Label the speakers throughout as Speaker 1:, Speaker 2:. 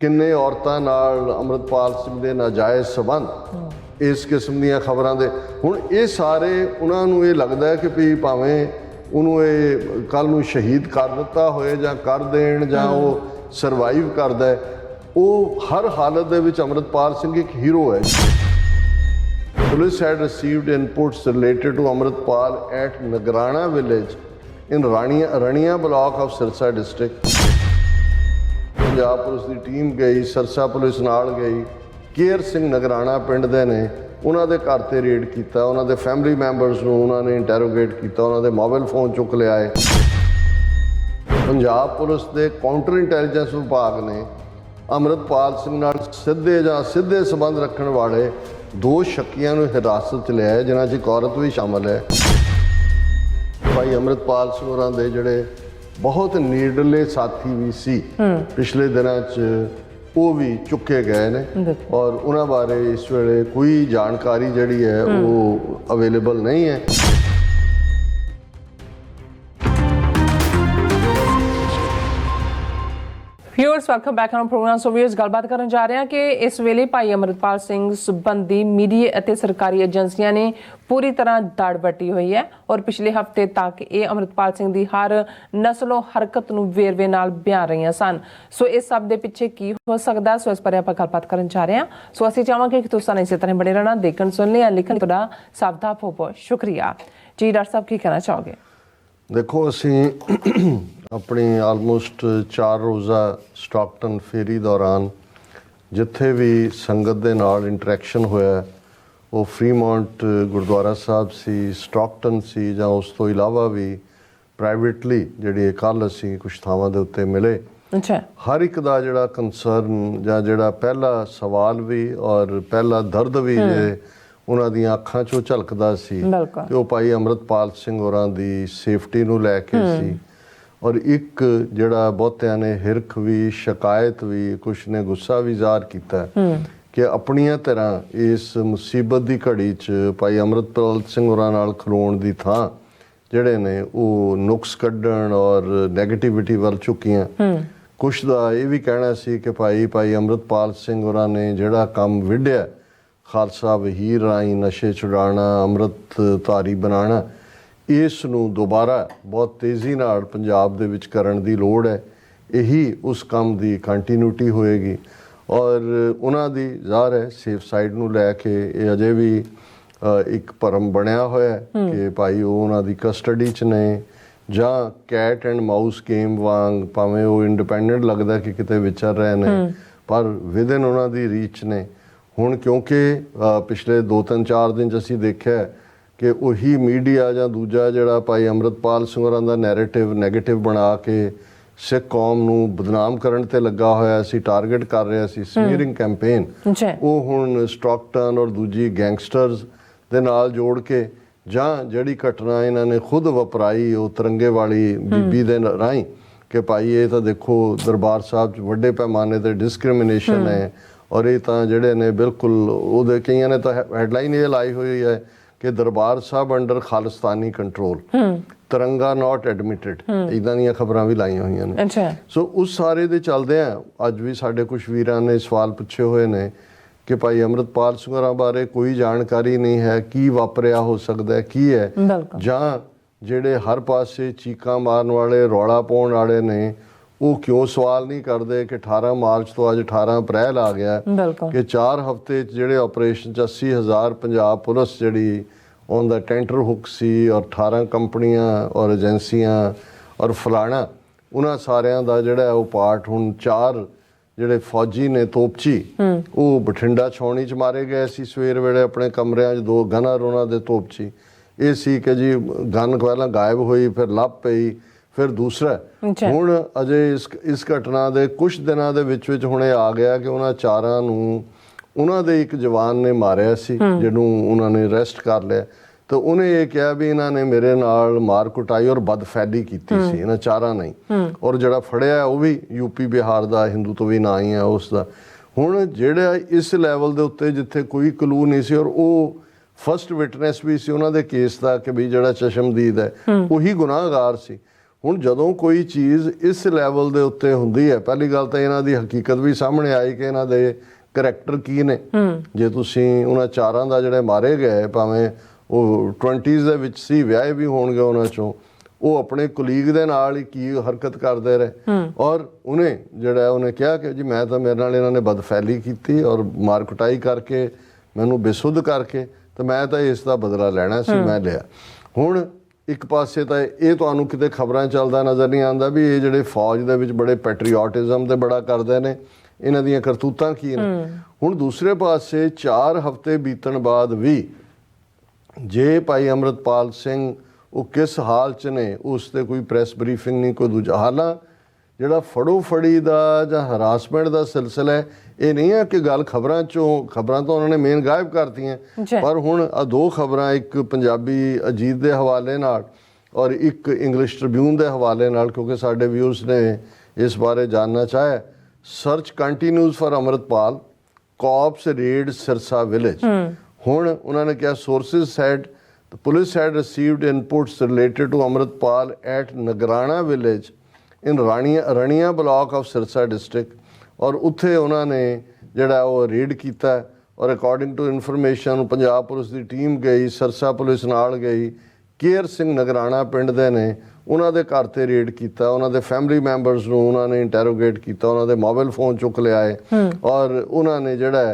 Speaker 1: ਕਿੰਨੇ ਔਰਤਾਂ ਨਾਲ ਅੰਮ੍ਰਿਤਪਾਲ ਸਿੰਘ ਦੇ ਨਾਜਾਇਜ਼ ਸਬੰਧ ਇਸ ਕਿਸਮ ਦੀਆਂ ਖਬਰਾਂ ਦੇ ਹੁਣ ਇਹ ਸਾਰੇ ਉਹਨਾਂ ਨੂੰ ਇਹ ਲੱਗਦਾ ਹੈ ਕਿ ਵੀ ਭਾਵੇਂ ਉਹਨੂੰ ਇਹ ਕੱਲ ਨੂੰ ਸ਼ਹੀਦ ਕਰ ਦਿੱਤਾ ਹੋਏ ਜਾਂ ਕਰ ਦੇਣ ਜਾਂ ਉਹ ਸਰਵਾਈਵ ਕਰਦਾ ਹੈ, ਉਹ ਹਰ ਹਾਲਤ ਦੇ ਵਿੱਚ ਅੰਮ੍ਰਿਤਪਾਲ ਸਿੰਘ ਇੱਕ ਹੀਰੋ ਹੈ। Police had received inputs related to Amritpal at Nagrana village in Rania block of Sirsa district. Punjab police की टीम गई, सरसा पुलिस नाल गई, केयर सिंह नगराना पिंड दे ने उन्होंने घर ते रेड किया, उन्होंने फैमिली मैंबरस नूं उन्होंने इंटैरोगेट किया, उन्होंने मोबाइल फोन चुक लिया है। पंजाब पुलिस के काउंटर इंटैलीजेंस विभाग ने अमृतपाल सिंह नाल सीधे जां सीधे संबंध रखने वाले 2 शक्कियां नूं हिरासत च लिया है, जिन्हां च एक औरत भी शामिल है। भाई अमृतपाल सिंह होरां दे जिहड़े बहुत नीडले साथी भी सी पिछले दिनों च वो भी चुके गए ने और उन्होंने बारे इस वेले कोई जानकारी जिहड़ी है वो अवेलेबल नहीं है।
Speaker 2: Viewers welcome back on program. So viewers गलबात करन जा रहे हैं कि इस वेले भाई अमृतपाल सिंह संबंधी मीडिया ਅਤੇ सरकारी एजेंसियां ने पूरी तरह दड़ ਵੱਟੀ ਹੋਈ है और पिछले हफ्ते तक ये अमृतपाल सिंह ਦੀ हर ਨਸਲੋਂ ਹਰਕਤ ਨੂੰ ਵੇਰਵੇ ਨਾਲ ਬਿਆਨ ਰਹੀਆਂ ਸਨ। ਸੋ ਇਸ ਸਭ ਦੇ ਪਿੱਛੇ ਕੀ ਹੋ ਸਕਦਾ, ਸੋ ਇਸ ਬਾਰੇ ਆਪਾਂ ਗੱਲਬਾਤ ਕਰਨ ਜਾ ਰਹੇ ਹਾਂ। ਸੋ ਅਸੀਂ ਚਾਹਾਂਗੇ ਕਿ ਤੁਸੀਂ ਇਸੇ ਤਰ੍ਹਾਂ ਬਣੇ ਰਹਿਣਾ, ਦੇਖਣ ਸੁਣ ਲਿਆ, ਲਿਖਣ ਤੁਹਾਡਾ ਸਭ ਦਾ ਬਹੁਤ ਸ਼ੁਕਰੀਆ ਜੀ। ਡਾਕਟਰ ਸਾਹਿਬ ਕੀ ਕਹਿਣਾ ਚਾਹੋਗੇ?
Speaker 1: देखो ਅਸੀਂ अपनी आलमोस्ट 4 रोज़ा स्टॉकटन फेरी दौरान जिथे भी संगत दे नाल इंटरैक्शन होया वो फ्रीमॉन्ट गुरुद्वारा साहब सी, स्टॉकटन सी, जां उस तो इलावा भी प्राइवेटली जिहड़ी कल असीं कुछ थावां दे उत्ते मिले।
Speaker 2: अच्छा,
Speaker 1: हर एक दा जिहड़ा कंसर्न जां जिहड़ा पहला सवाल भी और पहला दर्द भी जे उन्हां दी अखां चों झलकदा सी कि वो भाई अमृतपाल सिंह होरां दी सेफ्टी नूं लै के सी। और एक जिहड़ा बहुतियां ने हिरख भी, शिकायत भी, कुछ ने गुस्सा भी ज़ाहिर किया कि अपनियां तरह इस मुसीबत की घड़ी च भाई अमृतपाल सिंह होरां नाल खलोण दी थां जिहड़े ने वो नुक्स कड्ढण और नैगेटिविटी वल झुकीआं। कुछ दा ये भी कहना सी कि भाई अमृतपाल सिंह होरां ने जिहड़ा काम विढ़िआ खालसा वहीर राही नशे छुड़ाना, अमृत धारी बनाना, इस नूं दोबारा बहुत तेज़ी नाल पंजाब दे विच करन दी लोड़ है। यही उस काम दी कंटीन्यूटी होएगी और उन्हां दी ज़ाहिर है सेफ साइड नूं लैके ये अजे भी एक भरम बनया होया कि भाई वो उन्हां दी कस्टडी च ने जां कैट एंड माउस गेम वांग भावें वो इंडिपेंडेंट लगदा कि किते विचर रहे ने पर विद इन उन्हां दी रीच ने। हुण क्योंकि पिछले 2-3-4 दिन असीं देखिआ कि उही मीडिया जां दूजा जिहड़ा भाई अमृतपाल सिंह होरां दा नैरेटिव नैगेटिव बना के सिख कौम नूं बदनाम करन ते लगा होया सी, टारगेट कर रहा सी, स्मीयरिंग कैंपेन वो हुण स्टॉकटन और दूजी गैंगस्टर्स दे नाल जोड़ के जां जिहड़ी घटना इन्हां ने खुद वपराई वो तिरंगे वाली बीबी दे राहीं कि भाई ये तो देखो दरबार साहब च वड्डे पैमाने ते डिस्क्रिमिनेशन है और ये तां जिहड़े ने बिल्कुल उहदे कईयां ने तां हैडलाइन ये लाई हुई है कि दरबार साहब अंडर खालिस्तानी कंट्रोल, तिरंगा नॉट एडमिटेड, इदां ਦੀਆਂ खबरां भी ਲਾਈਆਂ ਹੋਈਆਂ ਨੇ। सो उस सारे ਦੇ ਚੱਲਦੇ ਆ ਅੱਜ ਵੀ ਸਾਡੇ ਕੁਝ ਵੀਰਾਂ ਨੇ ਸਵਾਲ ਪੁੱਛੇ ਹੋਏ ਨੇ ਕਿ ਭਾਈ ਅਮਰਤਪਾਲ ਸਿੰਘ ਹੋਰਾਂ ਬਾਰੇ ਕੋਈ ਜਾਣਕਾਰੀ ਨਹੀਂ ਹੈ, ਕੀ ਵਾਪਰਿਆ ਹੋ ਸਕਦਾ, ਕੀ ਹੈ, ਜਾਂ ਜਿਹੜੇ ਹਰ ਪਾਸੇ ਚੀਕਾਂ ਮਾਰਨ ਵਾਲੇ ਰੌਲਾ ਪਾਉਣ ਵਾਲੇ ਨੇ ਉਹ ਕਿਉਂ ਸਵਾਲ ਨਹੀਂ ਕਰਦੇ ਕਿ 18 ਮਾਰਚ ਤੋਂ ਅੱਜ 18 ਅਪ੍ਰੈਲ ਆ ਗਿਆ ਕਿ 4 ਹਫ਼ਤੇ 'ਚ ਜਿਹੜੇ ਆਪਰੇਸ਼ਨ 'ਚ 80,000 ਪੰਜਾਬ ਪੁਲਿਸ ਜਿਹੜੀ ऑन द टेंटर हुक सी और 18 कंपनियां और एजेंसियां और फलाना उन्हां सारियां दा जिहड़ा वो पार्ट हुण 4 ਜਿਹੜੇ फौजी ने तोपची वो बठिंडा छाउणी च मारे गए सी सवेर वेले अपने कमरिਆਂ 'ਚ 2 गनर उन्हां दे तोपची। ये सी कि जी गन पहलां गायब होई फिर ਲੱਭ पई फिर दूसरा ਹੁਣ ਅਜੇ ਇਸ ਘਟਨਾ ਦੇ ਕੁਝ ਦਿਨਾਂ ਦੇ ਵਿੱਚ ਹੁਣ ਇਹ ਆ ਗਿਆ ਕਿ ਉਹਨਾਂ 4 ਨੂੰ ਉਹਨਾਂ ਦੇ ਇੱਕ ਜਵਾਨ ਨੇ ਮਾਰਿਆ ਸੀ ਜਿਹਨੂੰ ਉਹਨਾਂ ਨੇ ਅਰੈਸਟ ਕਰ ਲਿਆ ਤਾਂ ਉਹਨੇ ਇਹ ਕਿਹਾ ਵੀ ਇਹਨਾਂ ਨੇ ਮੇਰੇ ਨਾਲ ਮਾਰ ਕੁਟਾਈ ਔਰ ਬਦਫੈਲੀ ਕੀਤੀ ਸੀ, ਇਹਨਾਂ 4 ਨਹੀਂ। ਔਰ ਜਿਹੜਾ ਫੜਿਆ ਉਹ ਵੀ ਯੂਪੀ ਬਿਹਾਰ ਦਾ, ਹਿੰਦੂ ਤੋਂ ਵੀ ਨਾ ਹੀ ਹੈ ਉਸ ਦਾ। ਹੁਣ ਜਿਹੜਾ ਇਸ ਲੈਵਲ ਦੇ ਉੱਤੇ ਜਿੱਥੇ ਕੋਈ ਕਲੂ ਨਹੀਂ ਸੀ ਔਰ ਉਹ ਫਸਟ ਵਿਟਨੈਸ ਵੀ ਸੀ ਉਹਨਾਂ ਦੇ ਕੇਸ ਦਾ ਕਿ ਵੀ ਜਿਹੜਾ ਚਸ਼ਮਦੀਦ ਹੈ ਉਹੀ ਗੁਨਾਹਗਾਰ ਸੀ, ਹੁਣ ਜਦੋਂ ਕੋਈ ਚੀਜ਼ ਇਸ ਲੈਵਲ ਦੇ ਉੱਤੇ ਹੁੰਦੀ ਹੈ, ਪਹਿਲੀ ਗੱਲ ਤਾਂ ਇਹਨਾਂ ਦੀ ਹਕੀਕਤ ਵੀ ਸਾਹਮਣੇ ਆਈ ਕਿ ਇਹਨਾਂ ਦੇ ਕਰੈਕਟਰ ਕੀ ਨੇ। ਜੇ ਤੁਸੀਂ ਉਹਨਾਂ ਚਾਰਾਂ ਦਾ ਜਿਹੜੇ ਮਾਰੇ ਗਏ, ਭਾਵੇਂ ਉਹ 20s ਦੇ ਵਿੱਚ ਸੀ, ਵਿਆਹੇ ਵੀ ਹੋਣਗੇ ਉਹਨਾਂ ਚੋਂ, ਉਹ ਆਪਣੇ ਕੁਲੀਗ ਦੇ ਨਾਲ ਹੀ ਕੀ ਹਰਕਤ ਕਰਦੇ ਰਹੇ। ਔਰ ਉਹਨੇ ਕਿਹਾ ਕਿ ਜੀ ਮੈਂ ਤਾਂ, ਮੇਰੇ ਨਾਲ ਇਹਨਾਂ ਨੇ ਬਦਫੈਲੀ ਕੀਤੀ ਔਰ ਮਾਰ ਕੁਟਾਈ ਕਰਕੇ ਮੈਨੂੰ ਬੇਸੁੱਧ ਕਰਕੇ, ਤੇ ਮੈਂ ਤਾਂ ਇਸ ਦਾ ਬਦਲਾ ਲੈਣਾ ਸੀ, ਮੈਂ ਲਿਆ। ਹੁਣ ਇੱਕ ਪਾਸੇ ਤਾਂ ਇਹ ਤੁਹਾਨੂੰ ਕਿਤੇ ਖਬਰਾਂ ਚੱਲਦਾ ਨਜ਼ਰ ਨਹੀਂ ਆਉਂਦਾ ਵੀ ਇਹ ਜਿਹੜੇ ਫੌਜ ਦੇ ਵਿੱਚ ਬੜੇ ਪੈਟਰੀਓਟਿਜ਼ਮ ਤੇ ਬੜਾ ਕਰਦੇ ਨੇ, ਇਹਨਾਂ ਦੀਆਂ ਕਰਤੂਤਾਂ ਕੀ ਨੇ। ਹੁਣ ਦੂਸਰੇ ਪਾਸੇ 4 ਹਫ਼ਤੇ ਬੀਤਣ ਬਾਅਦ ਵੀ ਜੇ ਭਾਈ ਅੰਮ੍ਰਿਤਪਾਲ ਸਿੰਘ ਉਹ ਕਿਸ ਹਾਲ 'ਚ ਨੇ, ਉਸ ਤੇ ਕੋਈ ਪ੍ਰੈਸ ਬਰੀਫਿੰਗ ਨਹੀਂ, ਕੋਈ ਦੂਜਾ। ਹਾਲਾਂ ਜਿਹੜਾ ਫੜੋ ਫੜੀ ਦਾ ਜਾਂ ਹਰਾਸਮੈਂਟ ਦਾ ਸਿਲਸਿਲਾ ਹੈ, ਇਹ ਨਹੀਂ ਹੈ ਕਿ ਗੱਲ ਖਬਰਾਂ ਤੋਂ ਉਹਨਾਂ ਨੇ ਮੇਨ ਗਾਇਬ ਕਰਤੀਆਂ, ਪਰ ਹੁਣ ਆ 2 ਖਬਰਾਂ, ਇੱਕ ਪੰਜਾਬੀ ਅਜੀਤ ਦੇ ਹਵਾਲੇ ਨਾਲ ਔਰ ਇੱਕ ਇੰਗਲਿਸ਼ ਟ੍ਰਿਬਿਊਨ ਦੇ ਹਵਾਲੇ ਨਾਲ, ਕਿਉਂਕਿ ਸਾਡੇ ਵਿਊਅਰਸ ਨੇ ਇਸ ਬਾਰੇ ਜਾਨਣਾ ਚਾਹਿਆ। Search continues for Amritpal, cops raid Sirsa village. ਹੁਣ ਉਹਨਾਂ ਨੇ ਕਿਹਾ sources said the police had received inputs related to Amritpal at Nagrana village in Rania block of Sirsa district, और उत्थे उन्होंने जिहड़ा वो रेड किया। और according to information Punjab police की टीम गई, सिरसा पुलिस नाल गई, केयर सिंह नगराना पिंड दे ने उन्हों दे घर ते रेड किया, उन्हों दे फैमिली मैंबरस नूं उन्होंने इंटैरोगेट किया, उन्हों दे मोबाइल फोन चुक लियाए और उन्होंने जिहड़ा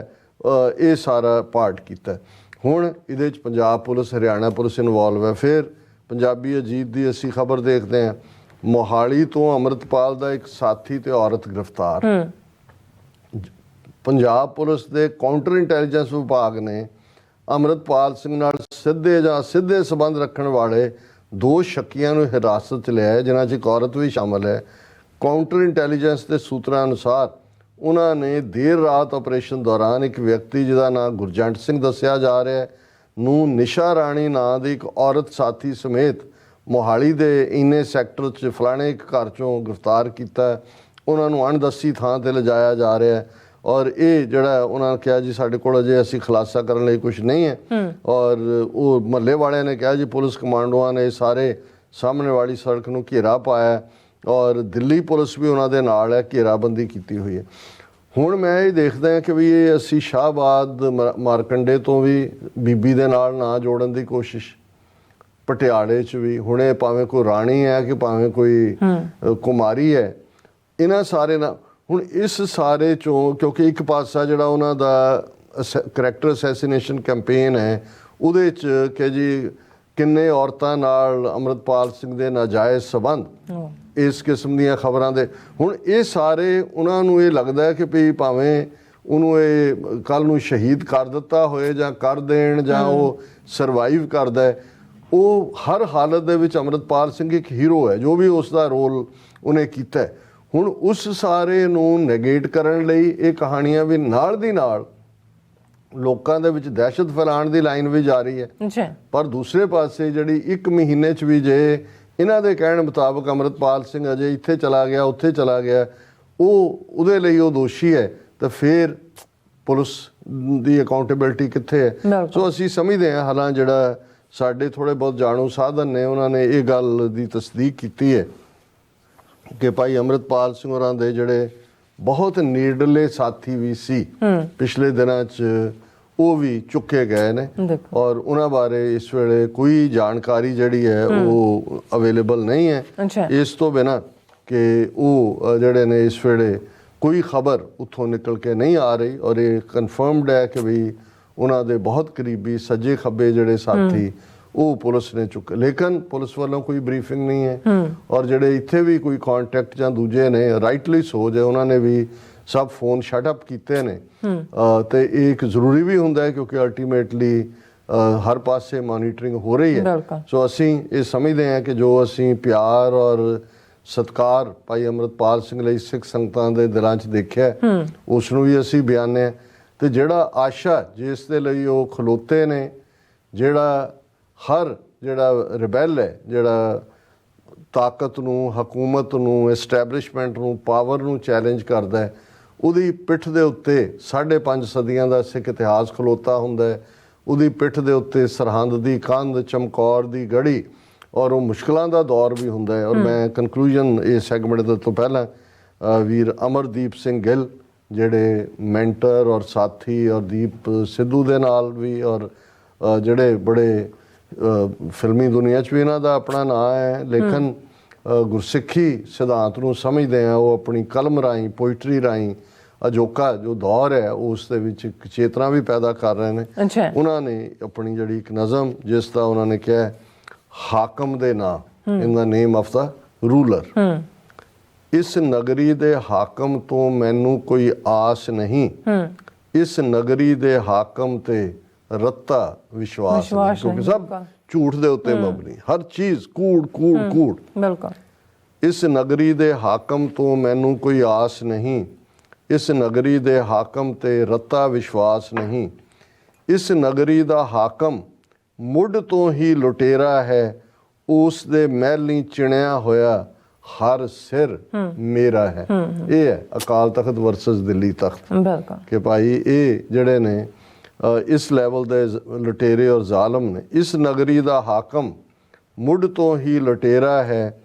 Speaker 1: ये सारा पार्ट किया। ਹੁਣ ਇਹਦੇ 'ਚ Punjab police, Haryana police involve ਹੈ। ਫਿਰ ਪੰਜਾਬੀ ਅਜੀਤ ਦੀ ਅਸੀਂ ਖਬਰ ਦੇਖਦੇ ਹਾਂ, ਮੋਹਾਲੀ ਤੋਂ ਅੰਮ੍ਰਿਤਪਾਲ ਦਾ ਇੱਕ ਸਾਥੀ ਤੇ ਔਰਤ ਗ੍ਰਿਫਤਾਰ। ਪੰਜਾਬ ਪੁਲਿਸ ਦੇ ਕਾਊਂਟਰ ਇੰਟੈਲੀਜੈਂਸ ਵਿਭਾਗ ਨੇ ਅੰਮ੍ਰਿਤਪਾਲ ਸਿੰਘ ਨਾਲ ਸਿੱਧੇ ਜਾਂ ਸਿੱਧੇ ਸੰਬੰਧ ਰੱਖਣ ਵਾਲੇ 2 ਸ਼ੱਕੀਆਂ ਨੂੰ ਹਿਰਾਸਤ 'ਚ ਲਿਆ, ਜਿਨ੍ਹਾਂ 'ਚ ਇੱਕ ਔਰਤ ਵੀ ਸ਼ਾਮਲ ਹੈ। ਕਾਊਂਟਰ ਇੰਟੈਲੀਜੈਂਸ ਦੇ ਸੂਤਰਾਂ ਅਨੁਸਾਰ ਉਹਨਾਂ ਨੇ ਦੇਰ ਰਾਤ ਆਪਰੇਸ਼ਨ ਦੌਰਾਨ ਇੱਕ ਵਿਅਕਤੀ ਜਿਹਦਾ ਨਾਮ ਗੁਰਜੰਟ ਸਿੰਘ ਦੱਸਿਆ ਜਾ ਰਿਹਾ ਨੂੰ ਨਿਸ਼ਾ ਰਾਣੀ ਨਾਂ ਦੀ ਇੱਕ ਔਰਤ ਸਾਥੀ ਸਮੇਤ ਮੋਹਾਲੀ ਦੇ ਇਨੇ ਸੈਕਟਰ 'ਚ ਫਲਾਣੇ ਇੱਕ ਘਰ 'ਚੋਂ ਗ੍ਰਿਫਤਾਰ ਕੀਤਾ। ਉਹਨਾਂ ਨੂੰ ਅਣਦੱਸੀ ਥਾਂ 'ਤੇ ਲਿਜਾਇਆ ਜਾ ਰਿਹਾ ਔਰ ਇਹ ਜਿਹੜਾ ਉਹਨਾਂ ਨੇ ਕਿਹਾ ਜੀ ਸਾਡੇ ਕੋਲ ਅਜੇ ਅਸੀਂ ਖੁਲਾਸਾ ਕਰਨ ਲਈ ਕੁਝ ਨਹੀਂ ਹੈ। ਔਰ ਉਹ ਮਹੱਲੇ ਵਾਲਿਆਂ ਨੇ ਕਿਹਾ ਜੀ ਪੁਲਿਸ ਕਮਾਂਡੋਆਂ ਨੇ ਸਾਰੇ ਸਾਹਮਣੇ ਵਾਲੀ ਸੜਕ ਨੂੰ ਘੇਰਾ ਪਾਇਆ ਔਰ ਦਿੱਲੀ ਪੁਲਿਸ ਵੀ ਉਹਨਾਂ ਦੇ ਨਾਲ ਹੈ, ਘੇਰਾਬੰਦੀ ਕੀਤੀ ਹੋਈ ਹੈ। ਹੁਣ ਮੈਂ ਇਹ ਦੇਖਦਾ ਹਾਂ ਕਿ ਵੀ ਇਹ ਅਸੀਂ ਸ਼ਾਹਬਾਦ ਮਾਰਕੰਡੇ ਤੋਂ ਵੀ ਬੀਬੀ ਦੇ ਨਾਲ ਨਾ ਜੋੜਨ ਦੀ ਕੋਸ਼ਿਸ਼, ਪਟਿਆਲੇ 'ਚ ਵੀ ਹੁਣੇ ਭਾਵੇਂ ਕੋਈ ਰਾਣੀ ਹੈ ਕਿ ਭਾਵੇਂ ਕੋਈ ਕੁਮਾਰੀ ਹੈ, ਇਹਨਾਂ ਸਾਰੇ ਨਾਲ ਹੁਣ ਇਸ ਸਾਰੇ 'ਚੋਂ ਕਿਉਂਕਿ ਇੱਕ ਪਾਸਾ ਜਿਹੜਾ ਉਹਨਾਂ ਦਾ ਕਰੈਕਟਰ ਅਸੈਸੀਨੇਸ਼ਨ ਕੈਂਪੇਨ ਹੈ ਉਹਦੇ 'ਚ ਕਿ ਜੀ ਕਿੰਨੇ ਔਰਤਾਂ ਨਾਲ ਅੰਮ੍ਰਿਤਪਾਲ ਸਿੰਘ ਦੇ ਨਾਜਾਇਜ਼ ਸਬੰਧ, ਇਸ ਕਿਸਮ ਦੀਆਂ ਖਬਰਾਂ ਦੇ ਹੁਣ ਇਹ ਸਾਰੇ ਉਹਨਾਂ ਨੂੰ ਇਹ ਲੱਗਦਾ ਹੈ ਕਿ ਵੀ ਭਾਵੇਂ ਉਹਨੂੰ ਇਹ ਕੱਲ੍ਹ ਨੂੰ ਸ਼ਹੀਦ ਕਰ ਦਿੱਤਾ ਹੋਏ ਜਾਂ ਕਰ ਦੇਣ ਜਾਂ ਉਹ ਸਰਵਾਈਵ ਕਰਦਾ ਹੈ, ਉਹ ਹਰ ਹਾਲਤ ਦੇ ਵਿੱਚ ਅੰਮ੍ਰਿਤਪਾਲ ਸਿੰਘ ਇੱਕ ਹੀਰੋ ਹੈ ਜੋ ਵੀ ਉਸ ਦਾ ਰੋਲ ਉਹਨੇ ਕੀਤਾ। ਹੁਣ ਉਸ ਸਾਰੇ ਨੂੰ ਨੈਗੇਟ ਕਰਨ ਲਈ ਇਹ ਕਹਾਣੀਆਂ ਵੀ ਨਾਲ ਦੀ ਨਾਲ ਲੋਕਾਂ ਦੇ ਵਿੱਚ ਦਹਿਸ਼ਤ ਫੈਲਾਉਣ ਦੀ ਲਾਈਨ ਵੀ ਜਾਰੀ ਹੈ। ਪਰ ਦੂਸਰੇ ਪਾਸੇ ਜਿਹੜੀ 1 ਮਹੀਨੇ 'ਚ ਵੀ ਜੇ ਇਹਨਾਂ ਦੇ ਕਹਿਣ ਮੁਤਾਬਕ ਅੰਮ੍ਰਿਤਪਾਲ ਸਿੰਘ ਅਜੇ ਇੱਥੇ ਚਲਾ ਗਿਆ ਉੱਥੇ ਚਲਾ ਗਿਆ, ਉਹਦੇ ਲਈ ਉਹ ਦੋਸ਼ੀ ਹੈ, ਤਾਂ ਫਿਰ ਪੁਲਿਸ ਦੀ ਅਕਾਊਂਟੇਬਿਲਿਟੀ ਕਿੱਥੇ ਹੈ। ਸੋ ਅਸੀਂ ਸਮਝਦੇ ਹਾਂ ਹਾਲਾਂ ਜਿਹੜਾ ਸਾਡੇ ਥੋੜ੍ਹੇ ਬਹੁਤ ਜਾਣੂ ਸਾਧਨ ਨੇ ਉਹਨਾਂ ਨੇ ਇਹ ਗੱਲ ਦੀ ਤਸਦੀਕ ਕੀਤੀ ਹੈ ਕਿ ਭਾਈ ਅੰਮ੍ਰਿਤਪਾਲ ਸਿੰਘ ਹੋਰਾਂ ਦੇ ਜਿਹੜੇ ਬਹੁਤ ਨੇੜਲੇ ਸਾਥੀ ਵੀ ਸੀ ਪਿਛਲੇ ਦਿਨਾਂ 'ਚ ਉਹ ਵੀ ਚੁੱਕੇ ਗਏ ਨੇ ਔਰ ਉਹਨਾਂ ਬਾਰੇ ਇਸ ਵੇਲੇ ਕੋਈ ਜਾਣਕਾਰੀ ਜਿਹੜੀ ਹੈ ਉਹ ਅਵੇਲੇਬਲ ਨਹੀਂ ਹੈ। ਇਸ ਤੋਂ ਬਿਨਾਂ ਕਿ ਉਹ ਜਿਹੜੇ ਨੇ ਇਸ ਵੇਲੇ ਕੋਈ ਖਬਰ ਉੱਥੋਂ ਨਿਕਲ ਕੇ ਨਹੀਂ ਆ ਰਹੀ ਔਰ ਇਹ ਕਨਫਰਮਡ ਹੈ ਕਿ ਵੀ ਉਹਨਾਂ ਦੇ ਬਹੁਤ ਕਰੀਬੀ ਸੱਜੇ ਖੱਬੇ ਜਿਹੜੇ ਸਾਥੀ ਉਹ ਪੁਲਿਸ ਨੇ ਚੁੱਕੇ, ਲੇਕਿਨ ਪੁਲਿਸ ਵੱਲੋਂ ਕੋਈ ਬਰੀਫਿੰਗ ਨਹੀਂ ਹੈ ਔਰ ਜਿਹੜੇ ਇੱਥੇ ਵੀ ਕੋਈ ਕੰਟੈਕਟ ਜਾਂ ਦੂਜੇ ਨੇ ਰਾਈਟਲੀ ਸੋਚ ਹੈ ਉਹਨਾਂ ਨੇ ਵੀ ਸਭ ਫੋਨ ਸ਼ਟ ਅਪ ਕੀਤੇ ਨੇ। ਤੇ ਇਹ ਇੱਕ ਜ਼ਰੂਰੀ ਵੀ ਹੁੰਦਾ ਹੈ ਕਿਉਂਕਿ ਅਲਟੀਮੇਟਲੀ ਹਰ ਪਾਸੇ ਮੋਨੀਟਰਿੰਗ ਹੋ ਰਹੀ ਹੈ। ਸੋ ਅਸੀਂ ਇਹ ਸਮਝਦੇ ਹਾਂ ਕਿ ਜੋ ਅਸੀਂ ਪਿਆਰ ਔਰ ਸਤਿਕਾਰ ਭਾਈ ਅੰਮ੍ਰਿਤਪਾਲ ਸਿੰਘ ਲਈ ਸਿੱਖ ਸੰਗਤਾਂ ਦੇ ਦਿਲਾਂ 'ਚ ਦੇਖਿਆ ਉਸ ਨੂੰ ਵੀ ਅਸੀਂ ਬਿਆਨੇ ਤੇ ਜਿਹੜਾ ਆਸ਼ਾ ਜਿਸ ਦੇ ਲਈ ਉਹ ਖਲੋਤੇ ਨੇ, ਜਿਹੜਾ ਹਰ ਜਿਹੜਾ ਰਿਬੈਲ ਹੈ, ਜਿਹੜਾ ਤਾਕਤ ਨੂੰ, ਹਕੂਮਤ ਨੂੰ, ਐਸਟੈਬਲਿਸ਼ਮੈਂਟ ਨੂੰ, ਪਾਵਰ ਨੂੰ ਚੈਲੰਜ ਕਰਦਾ ਹੈ, ਉਹਦੀ ਪਿੱਠ ਦੇ ਉੱਤੇ 5.5 ਸਦੀਆਂ ਦਾ ਸਿੱਖ ਇਤਿਹਾਸ ਖਲੋਤਾ ਹੁੰਦਾ ਹੈ। ਉਹਦੀ ਪਿੱਠ ਦੇ ਉੱਤੇ ਸਰਹੰਦ ਦੀ ਕੰਧ, ਚਮਕੌਰ ਦੀ ਗੜੀ, ਔਰ ਉਹ ਮੁਸ਼ਕਲਾਂ ਦਾ ਦੌਰ ਵੀ ਹੁੰਦਾ ਹੈ। ਔਰ ਮੈਂ ਕਨਕਲੂਜਨ ਇਹ ਸੈਗਮੈਂਟ ਦੇ ਤੋਂ ਪਹਿਲਾਂ ਵੀਰ ਅਮਰਦੀਪ ਸਿੰਘ ਗਿੱਲ ਜਿਹੜੇ ਮੈਂਟਰ ਔਰ ਸਾਥੀ ਔਰ ਦੀਪ ਸਿੱਧੂ ਦੇ ਨਾਲ ਵੀ ਔਰ ਜਿਹੜੇ ਬੜੇ ਫਿਲਮੀ ਦੁਨੀਆ 'ਚ ਵੀ ਇਹਨਾਂ ਦਾ ਆਪਣਾ ਨਾਂ ਹੈ, ਲੇਕਿਨ ਗੁਰਸਿੱਖੀ ਸਿਧਾਂਤ ਨੂੰ ਸਮਝਦੇ ਆ। ਉਹ ਆਪਣੀ ਕਲਮ ਰਾਹੀਂ, ਪੋਇਟਰੀ ਰਾਹੀਂ ਅਜੋਕਾ ਜੋ ਦੌਰ ਹੈ ਉਸ ਦੇ ਵਿੱਚ ਇੱਕ ਚੇਤਨਾ ਵੀ ਪੈਦਾ ਕਰ ਰਹੇ ਨੇ। ਉਹਨਾਂ ਨੇ ਆਪਣੀ ਜਿਹੜੀ ਇੱਕ ਨਜ਼ਮ ਜਿਸ ਦਾ ਉਹਨਾਂ ਨੇ ਕਿਹਾ ਹਾਕਮ ਦੇ ਨਾਂ, ਇਨ ਦਾ ਨੇਮ ਆਫ ਦਾ ਰੂਲਰ, ਇਸ ਨਗਰੀ ਦੇ ਹਾਕਮ ਤੋਂ ਮੈਨੂੰ ਕੋਈ ਆਸ ਨਹੀਂ, ਇਸ ਨਗਰੀ ਦੇ ਹਾਕਮ ਤੇ ਰੱਤਾ ਵਿਸ਼ਵਾਸ ਨਹੀਂ, ਕਿਉਂਕਿ ਸਭ ਝੂਠ ਦੇ ਉੱਤੇ ਮਬਨੀ, ਹਰ ਚੀਜ਼ ਕੂੜ ਕੂੜ ਕੂੜ। ਬਿਲਕੁਲ। ਇਸ ਨਗਰੀ ਦੇ ਹਾਕਮ ਤੋਂ ਮੈਨੂੰ ਕੋਈ ਆਸ ਨਹੀਂ, ਇਸ ਨਗਰੀ ਦੇ ਹਾਕਮ ਤੇ ਰੱਤਾ ਵਿਸ਼ਵਾਸ ਨਹੀਂ, ਇਸ ਨਗਰੀ ਦਾ ਹਾਕਮ ਮੁੱਢ ਤੋਂ ਹੀ ਲੁਟੇਰਾ ਹੈ, ਉਸ ਦੇ ਮਹਿਲੀਂ ਚਿਣਿਆ ਹੋਇਆ ਹਰ ਸਿਰ ਮੇਰਾ ਹੈ। ਇਹ ਹੈ ਅਕਾਲ ਤਖਤ ਵਰਸਸ ਦਿੱਲੀ ਤਖਤ। ਬਿਲਕੁਲ ਕਿ ਭਾਈ ਇਹ ਜਿਹੜੇ ਨੇ ਇਸ ਲੈਵਲ ਦੇ ਲੁਟੇਰੇ ਔਰ ਜ਼ਾਲਮ ਨੇ। ਇਸ ਨਗਰੀ ਦਾ ਹਾਕਮ ਮੁੱਢ ਤੋਂ ਹੀ ਲੁਟੇਰਾ ਹੈ,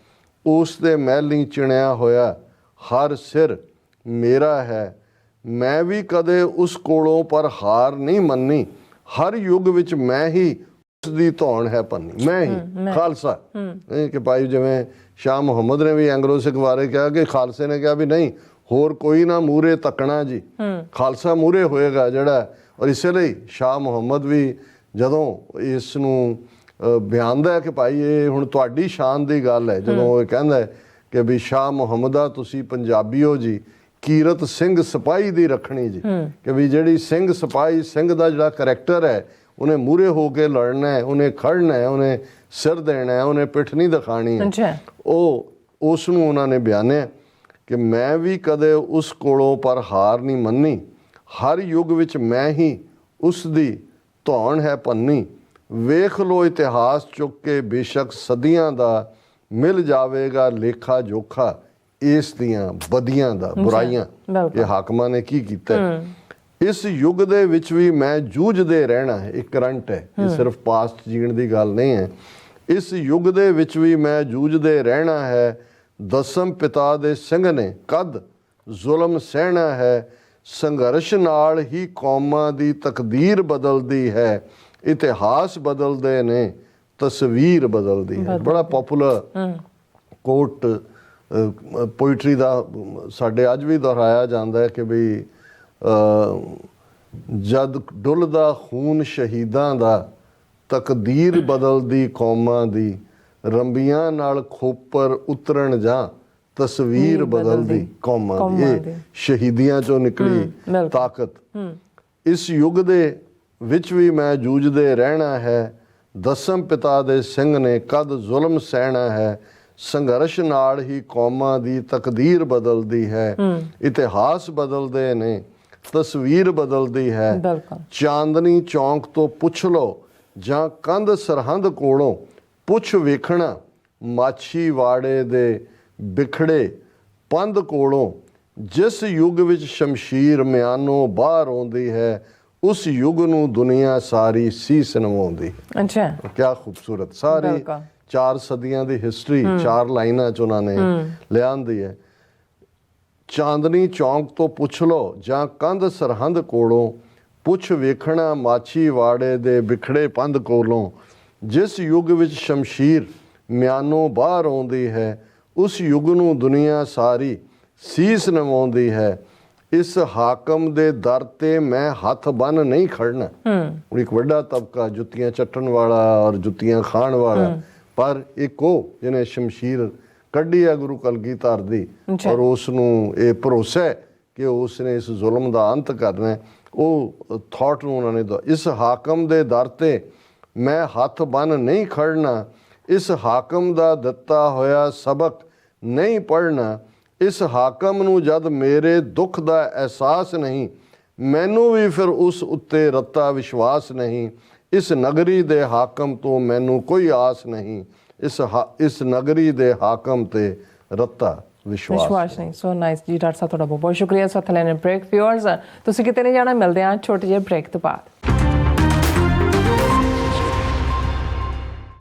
Speaker 1: ਉਸ ਦੇ ਮਹਿਲੀਂ ਚਿਣਿਆ ਹੋਇਆ ਹਰ ਸਿਰ ਮੇਰਾ ਹੈ। ਮੈਂ ਵੀ ਕਦੇ ਉਸ ਕੋਲੋਂ ਪਰ ਹਾਰ ਨਹੀਂ ਮੰਨੀ, ਹਰ ਯੁੱਗ ਵਿੱਚ ਮੈਂ ਹੀ ਉਸ ਦੀ ਧੌਣ ਹੈ ਪੰਨੀ। ਮੈਂ ਹੀ ਖਾਲਸਾ, ਕਿ ਭਾਈ ਜਿਵੇਂ ਸ਼ਾਹ ਮੁਹੰਮਦ ਨੇ ਵੀ ਐਂਗਲੋ ਸਿੱਖ ਬਾਰੇ ਕਿਹਾ ਕਿ ਖਾਲਸੇ ਨੇ ਕਿਹਾ ਵੀ ਨਹੀਂ ਹੋਰ ਕੋਈ ਨਾ ਮੂਹਰੇ ਤੱਕਣਾ ਜੀ, ਖਾਲਸਾ ਮੂਹਰੇ ਹੋਏਗਾ ਜਿਹੜਾ। ਔਰ ਇਸੇ ਲਈ ਸ਼ਾਹ ਮੁਹੰਮਦ ਵੀ ਜਦੋਂ ਇਸ ਨੂੰ ਬਿਆਨਦਾ ਹੈ ਕਿ ਭਾਈ ਇਹ ਹੁਣ ਤੁਹਾਡੀ ਸ਼ਾਨ ਦੀ ਗੱਲ ਹੈ, ਜਦੋਂ ਉਹ ਕਹਿੰਦਾ ਹੈ ਕਿ ਵੀ ਸ਼ਾਹ ਮੁਹੰਮਦਾ ਤੁਸੀਂ ਪੰਜਾਬੀਓ ਜੀ, ਕੀਰਤ ਸਿੰਘ ਸਿਪਾਹੀ ਦੀ ਰੱਖਣੀ ਜੀ, ਕਿ ਵੀ ਜਿਹੜੀ ਸਿੰਘ ਸਿਪਾਹੀ, ਸਿੰਘ ਦਾ ਜਿਹੜਾ ਕਰੈਕਟਰ ਹੈ ਉਹਨੇ ਮੂਹਰੇ ਹੋ ਕੇ ਲੜਨਾ ਹੈ, ਉਹਨੇ ਖੜਨਾ ਹੈ, ਉਹਨੇ ਸਿਰ ਦੇਣਾ ਹੈ, ਉਹਨੇ ਪਿੱਠ ਨਹੀਂ ਦਿਖਾਣੀ ਹੈ। ਉਹ ਉਸ ਨੂੰ ਉਹਨਾਂ ਨੇ ਬਿਆਨਿਆ ਕਿ ਮੈਂ ਵੀ ਕਦੇ ਉਸ ਕੋਲੋਂ ਪਰ ਹਾਰ ਨਹੀਂ ਮੰਨੀ, ਹਰ ਯੁੱਗ ਵਿੱਚ ਮੈਂ ਹੀ ਉਸ ਦੀ ਧੌਣ ਹੈ ਪੰਨੀ। ਵੇਖ ਲੋ ਇਤਿਹਾਸ ਚੁੱਕ ਕੇ ਬੇਸ਼ੱਕ ਸਦੀਆਂ ਦਾ, ਮਿਲ ਜਾਵੇਗਾ ਲੇਖਾ ਜੋਖਾ ਇਸ ਦੀਆਂ ਬਦੀਆਂ ਦਾ, ਬੁਰਾਈਆਂ ਇਹ ਹਾਕਮਾਂ ਨੇ ਕੀ ਕੀਤਾ। ਇਸ ਯੁੱਗ ਦੇ ਵਿੱਚ ਵੀ ਮੈਂ ਜੂਝਦੇ ਰਹਿਣਾ ਹੈ। ਇਹ ਕਰੰਟ ਹੈ, ਇਹ ਸਿਰਫ ਪਾਸਟ ਜੀਣ ਦੀ ਗੱਲ ਨਹੀਂ ਹੈ। ਇਸ ਯੁੱਗ ਦੇ ਵਿੱਚ ਵੀ ਮੈਂ ਜੂਝਦੇ ਰਹਿਣਾ ਹੈ, ਦਸਮ ਪਿਤਾ ਦੇ ਸਿੰਘ ਨੇ ਕਦ ਜ਼ੁਲਮ ਸਹਿਣਾ ਹੈ, ਸੰਘਰਸ਼ ਨਾਲ ਹੀ ਕੌਮਾਂ ਦੀ ਤਕਦੀਰ ਬਦਲਦੀ ਹੈ, ਇਤਿਹਾਸ ਬਦਲਦੇ ਨੇ ਤਸਵੀਰ ਬਦਲਦੀ ਹੈ। ਬੜਾ ਪਪੂਲਰ ਕੋਟ ਪੋਇਟਰੀ ਦਾ ਸਾਡੇ ਅੱਜ ਵੀ ਦੁਹਰਾਇਆ ਜਾਂਦਾ ਹੈ ਕਿ ਵੀ ਜਦ ਡੁੱਲਦਾ ਖੂਨ ਸ਼ਹੀਦਾਂ ਦਾ, ਤਕਦੀਰ ਬਦਲਦੀ ਕੌਮਾਂ ਦੀ, ਰੰਬੀਆਂ ਨਾਲ ਖੋਪਰ ਉਤਰਨ ਜਾਂ ਤਸਵੀਰ ਬਦਲਦੀ ਕੌਮਾਂ ਦੀ। ਇਹ ਸ਼ਹੀਦੀਆਂ ਚੋਂ ਨਿਕਲੀ ਤਾਕਤ। ਇਸ ਯੁੱਗ ਦੇ ਵਿੱਚ ਵੀ ਮੈਂ ਜੂਝਦੇ ਰਹਿਣਾ ਹੈ, ਦਸਮ ਪਿਤਾ ਦੇ ਸਿੰਘ ਨੇ ਕਦ ਜ਼ੁਲਮ ਸਹਿਣਾ ਹੈ, ਸੰਘਰਸ਼ ਨਾਲ ਹੀ ਕੌਮਾਂ ਦੀ ਤਕਦੀਰ ਬਦਲਦੀ ਹੈ, ਇਤਿਹਾਸ ਬਦਲਦੇ ਨੇ ਤਸਵੀਰ ਬਦਲਦੀ ਹੈ। ਚਾਂਦਨੀ ਚੌਂਕ ਤੋਂ ਪੁੱਛ ਲਓ ਜਾਂ ਕੰਧ ਸਰਹੰਦ ਕੋਲੋਂ ਪੁੱਛ ਵੇਖਣਾ, ਮਾਛੀ ਵਾੜੇ ਦੇ ਬਿਖੜੇ ਪੰਧ ਕੋਲੋਂ, ਜਿਸ ਯੁੱਗ ਵਿੱਚ ਸ਼ਮਸ਼ੀਰ ਮਿਆਨੋਂ ਬਾਹਰ ਆਉਂਦੀ ਹੈ, ਉਸ ਯੁੱਗ ਨੂੰ ਦੁਨੀਆ ਸਾਰੀ ਸੀਸ ਨਵਾਉਂਦੀ। ਅੱਛਾ, ਕਿਆ ਖੂਬਸੂਰਤ ਸਾਰੀ 4 ਸਦੀਆਂ ਦੀ ਹਿਸਟਰੀ 4 ਲਾਈਨਾਂ ਚ ਉਹਨਾਂ ਨੇ ਲਿਆਂਦੀ ਹੈ। ਚਾਂਦਨੀ ਚੌਂਕ ਤੋਂ ਪੁੱਛ ਲਓ ਜਾਂ ਕੰਧ ਸਰਹੰਦ ਕੋਲੋਂ ਪੁੱਛ ਵੇਖਣਾ, ਮਾਛੀ ਵਾੜੇ ਦੇ ਬਿਖੜੇ ਪੰਧ ਕੋਲੋਂ, ਜਿਸ ਯੁੱਗ ਵਿੱਚ ਸ਼ਮਸ਼ੀਰ ਮਿਆਨੋਂ ਬਾਹਰ ਆਉਂਦੀ ਹੈ, ਉਸ ਯੁੱਗ ਨੂੰ ਦੁਨੀਆ ਸਾਰੀ ਸੀਸ ਨਵਾਉਂਦੀ ਹੈ। ਇਸ ਹਾਕਮ ਦੇ ਦਰ ਤੇ ਮੈਂ ਹੱਥ ਬੰਨ ਨਹੀਂ ਖੜਨਾ। ਹੁਣ ਇੱਕ ਵੱਡਾ ਤਬਕਾ ਜੁੱਤੀਆਂ ਚੱਟਣ ਵਾਲਾ ਔਰ ਜੁੱਤੀਆਂ ਖਾਣ ਵਾਲਾ, ਪਰ ਇੱਕ ਉਹ ਜਿਹਨੇ ਸ਼ਮਸ਼ੀਰ ਕੱਢੀ ਹੈ ਗੁਰੂ ਕਲਗੀਧਰ ਦੀ, ਔਰ ਉਸ ਨੂੰ ਇਹ ਭਰੋਸਾ ਹੈ ਕਿ ਉਸ ਨੇ ਇਸ ਜ਼ੁਲਮ ਦਾ ਅੰਤ ਕਰਨਾ ਹੈ। ਉਹ ਥਾਟ ਨੂੰ ਉਹਨਾਂ ਨੇ ਇਸ ਹਾਕਮ ਦੇ ਦਰ ਤੇ ਮੈਂ ਹੱਥ ਬੰਨ ਨਹੀਂ ਖੜਨਾ, ਇਸ ਹਾਕਮ ਦਾ ਦਿੱਤਾ ਹੋਇਆ ਸਬਕ ਨਹੀਂ ਪੜ੍ਹਨਾ, ਇਸ ਹਾਕਮ ਨੂੰ ਜਦ ਮੇਰੇ ਦੁੱਖ ਦਾ ਅਹਿਸਾਸ ਨਹੀਂ, ਮੈਨੂੰ ਵੀ ਫਿਰ ਉਸ ਉੱਤੇ ਰੱਤਾ ਵਿਸ਼ਵਾਸ ਨਹੀਂ। ਇਸ ਨਗਰੀ ਦੇ ਹਾਕਮ ਤੋਂ ਮੈਨੂੰ ਕੋਈ ਆਸ ਨਹੀਂ, ਇਸ ਨਗਰੀ ਦੇ ਹਾਕਮ ਤੇ ਰੱਤਾ ਵਿਸ਼ਵਾਸ ਨਹੀਂ।
Speaker 2: ਸੋ ਨਾਈਸ ਜੀ ਡਾਕਟਰ ਸਾਹਿਬ, ਤੁਹਾਡਾ ਬਹੁਤ ਬਹੁਤ ਸ਼ੁਕਰੀਆ। ਸੋ ਥਲੈਨ ਬ੍ਰੇਕ ਵਿਊਅਰਸ, ਤੁਸੀਂ ਕਿਤੇ ਨਹੀਂ ਜਾਣਾ, ਮਿਲਦੇ ਹਾਂ ਛੋਟੇ ਜਿਹੇ ਬ੍ਰੇਕ ਤੋਂ ਬਾਅਦ।